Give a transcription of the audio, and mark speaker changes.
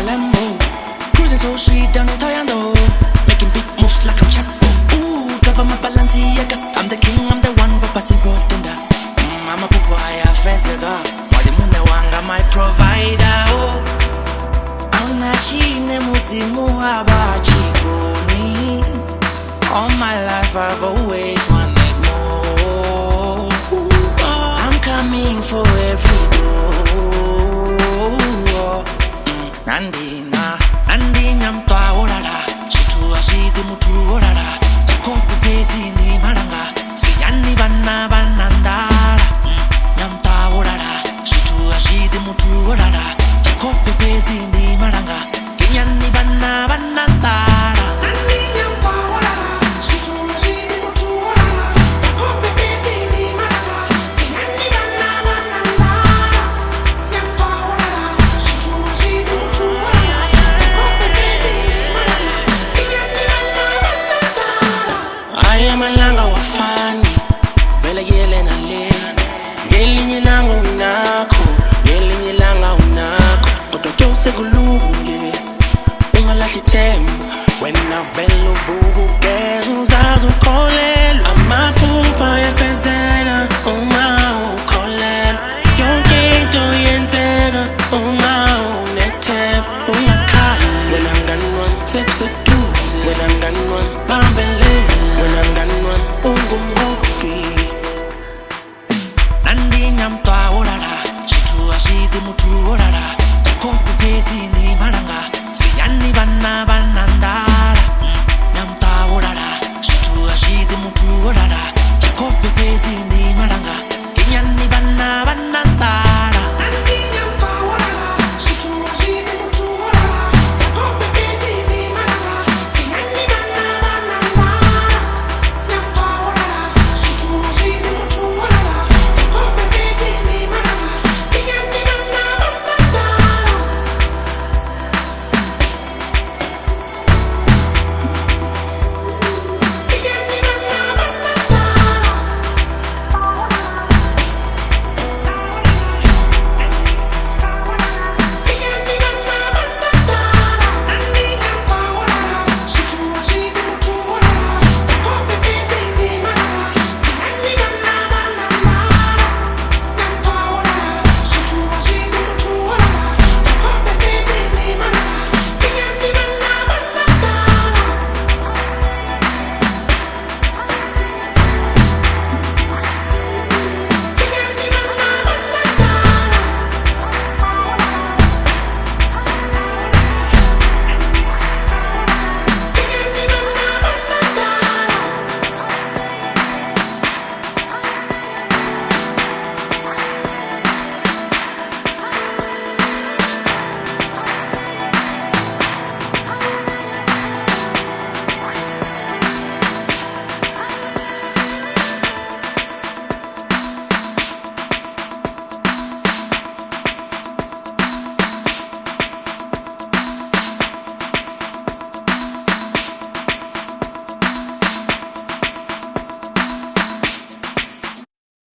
Speaker 1: a Lambo. Cruising so sweet down in Toyando, making big moves like I'm Chapo. Ooh, cover my Balenciaga. I'm the king, I'm the one, but passing rotunda. I'm a pupaya fezega. Wali mune wanga my provider. Oh, I'm not chine muzimu abachikoni. All my life I've always wanted more. I'm coming for every door. Nandina, Nandina mtwa orara. Shitu ashidi mutu orara. Chakopi pezi ni maranga. Finyani bana banandara. Nyamta orara. Shitu ashidi mutu orara. Chakopi pezi ni maranga. Finyani bana banandara. Malanga wafani vele yele na le ngelinye langa unakho ngelinye langa unakho kodwa ke usekulunge ungalahli ithemba wena vele uvukugeza uzazi ukholelwa amaphupha yafezeka uma ukholelwa yonke into yenzeka uma unethemba.